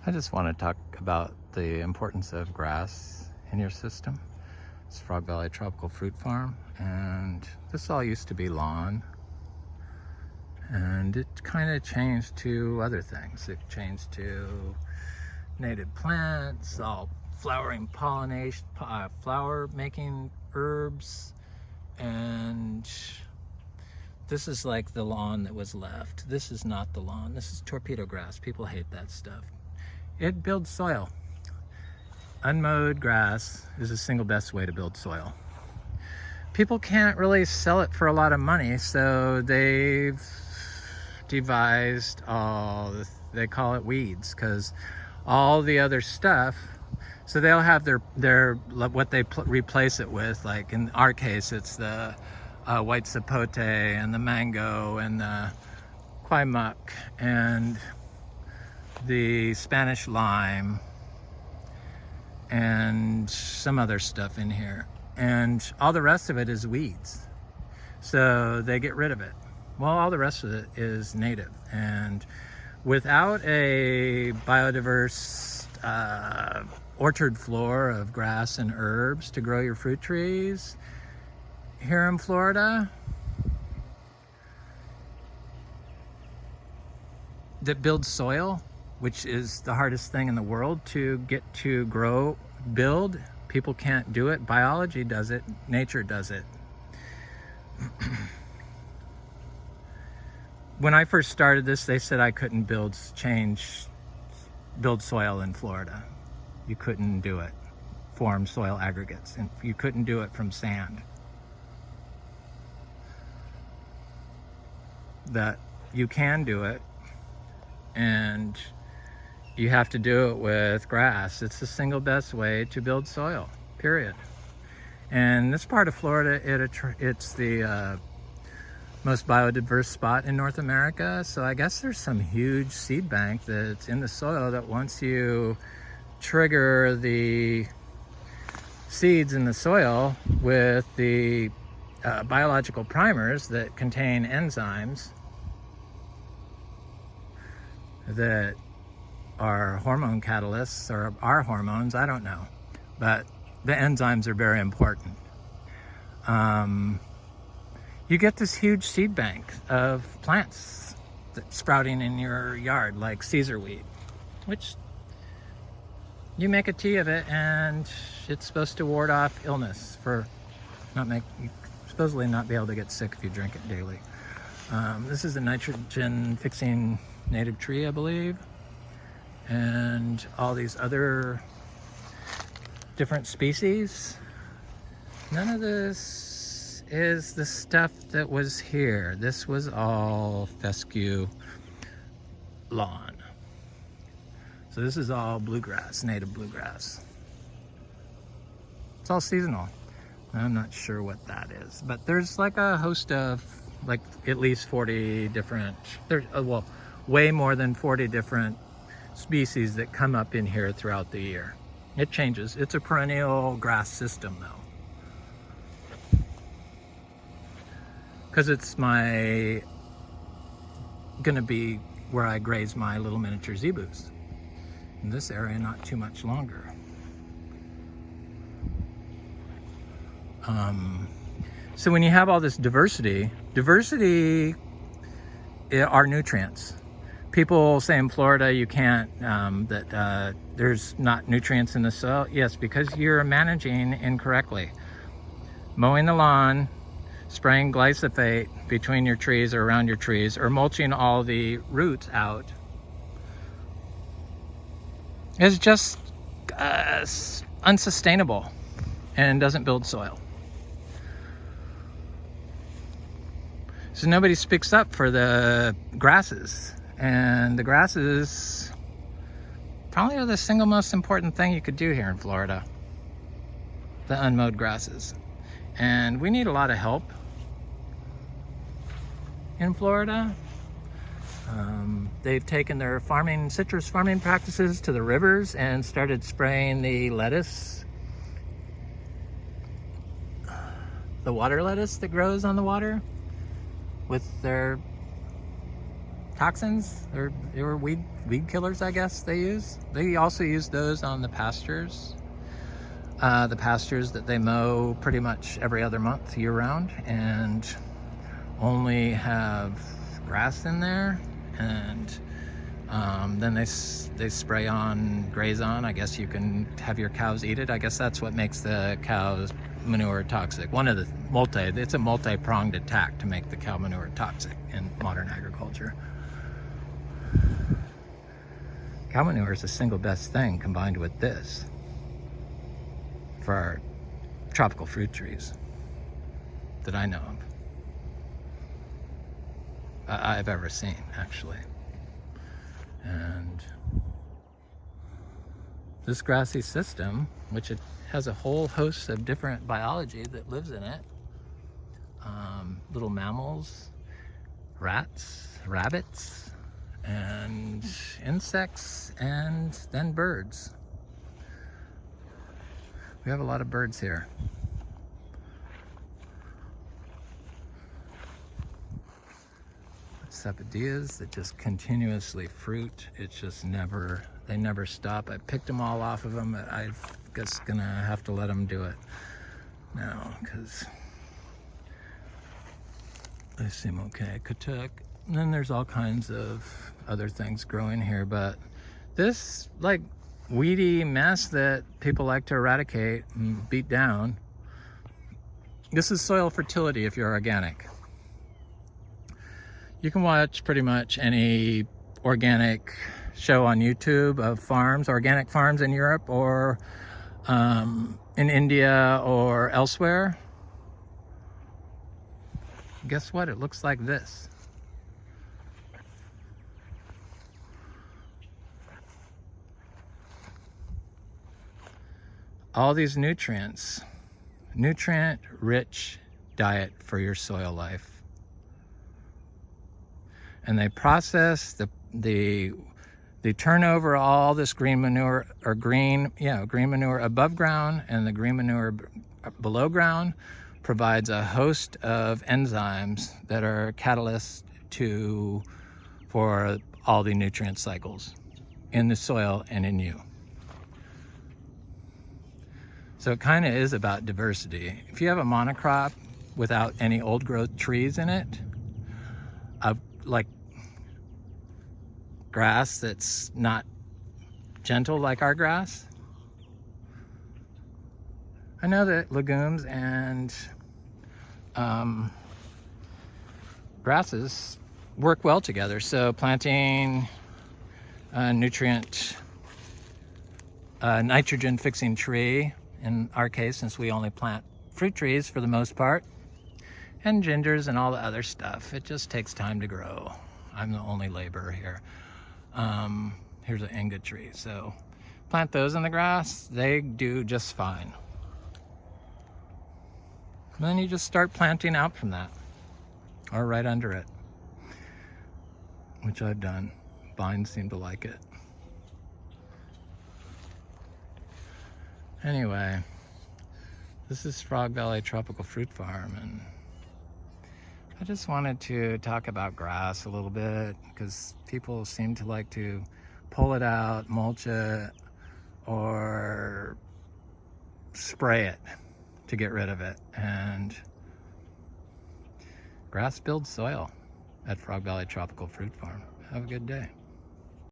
I just want to talk about the importance of grass in your system. It's Frog Valley Tropical Fruit Farm, and this all used to be lawn, and it kind of changed to other things. It changed to native plants, all flowering pollination, flower making herbs, and this is like the lawn that was left. This is not the lawn. This is torpedo grass. People hate that stuff. It builds soil. Unmowed grass is the single best way to build soil. People can't really sell it for a lot of money, so they've devised they call it weeds, because all the other stuff, so they'll have their what they replace it with, like in our case it's the white sapote and the mango and the kwai muck and the Spanish lime and some other stuff in here, and all the rest of it is weeds, so they get rid of it. Well, all the rest of it is native, and without a biodiverse orchard floor of grass and herbs to grow your fruit trees here in Florida that builds soil, which is the hardest thing in the world to get to grow, build. People can't do it. Biology does it. Nature does it. When I first started this, they said I couldn't build soil in Florida. You couldn't do it. Form soil aggregates. And you couldn't do it from sand. That you can do it, and you have to do it with grass. It's the single best way to build soil, period. And this part of Florida, it's the most biodiverse spot in North America. So I guess there's some huge seed bank that's in the soil that once you trigger the seeds in the soil with the biological primers that contain enzymes that are hormone catalysts, or are hormones, I don't know, but the enzymes are very important. You get this huge seed bank of plants that's sprouting in your yard, like Caesar weed, which you make a tea of it, and it's supposed to ward off illness, supposedly not be able to get sick if you drink it daily. This is a nitrogen fixing native tree, I believe, and all these other different species. None of this is the stuff that was here. This was all fescue lawn. So this is all bluegrass, native bluegrass. It's all seasonal. I'm not sure what that is, but there's like a host of, like, at least 40 different, way more than 40 different species that come up in here throughout the year. It changes. It's a perennial grass system, though, because it's gonna be where I graze my little miniature zebus. In this area, not too much longer. So when you have all this diversity are nutrients. People say in Florida you can't, there's not nutrients in the soil. Yes, because you're managing incorrectly. Mowing the lawn, spraying glyphosate between your trees or around your trees, or mulching all the roots out is just unsustainable and doesn't build soil. So nobody speaks up for the grasses, and the grasses probably are the single most important thing you could do here in Florida, the unmowed grasses. And we need a lot of help in Florida. They've taken their citrus farming practices to the rivers and started spraying the lettuce, the water lettuce that grows on the water, with their toxins, or weed killers, I guess they use. They also use those on the pastures that they mow pretty much every other month year round, and only have grass in there, and then they spray on, graze on. I guess you can have your cows eat it. I guess that's what makes the cow's manure toxic. It's a multi-pronged attack to make the cow manure toxic in modern agriculture. Cow manure is the single best thing combined with this for our tropical fruit trees that I know of. I've ever seen, actually. And this grassy system, which it has a whole host of different biology that lives in it, little mammals, rats, rabbits, and insects, and then birds. We have a lot of birds here. Sapodillas that just continuously fruit. It's just they never stop. I picked them all off of them. I guess gonna have to let them do it now because they seem okay. Katuk. And then there's all kinds of other things growing here, but this like weedy mess that people like to eradicate and beat down, this is soil fertility if you're organic. You can watch pretty much any organic show on YouTube of organic farms in Europe or in India or elsewhere. Guess what? It looks like this. All these nutrients, nutrient-rich diet for your soil life. And they process the turnover of all this green manure, or green manure above ground, and the green manure below ground provides a host of enzymes that are catalysts for all the nutrient cycles in the soil and in you. So it kind of is about diversity. If you have a monocrop without any old growth trees in it, like grass that's not gentle like our grass. I know that legumes and grasses work well together. So planting nitrogen fixing tree, in our case, since we only plant fruit trees for the most part, and gingers and all the other stuff. It just takes time to grow. I'm the only laborer here. Here's an inga tree. So plant those in the grass, they do just fine. And then you just start planting out from that, or right under it, which I've done. Vines seem to like it. Anyway, this is Frog Valley Tropical Fruit Farm, and I just wanted to talk about grass a little bit because people seem to like to pull it out, mulch it, or spray it to get rid of it. And grass builds soil at Frog Valley Tropical Fruit Farm. Have a good day.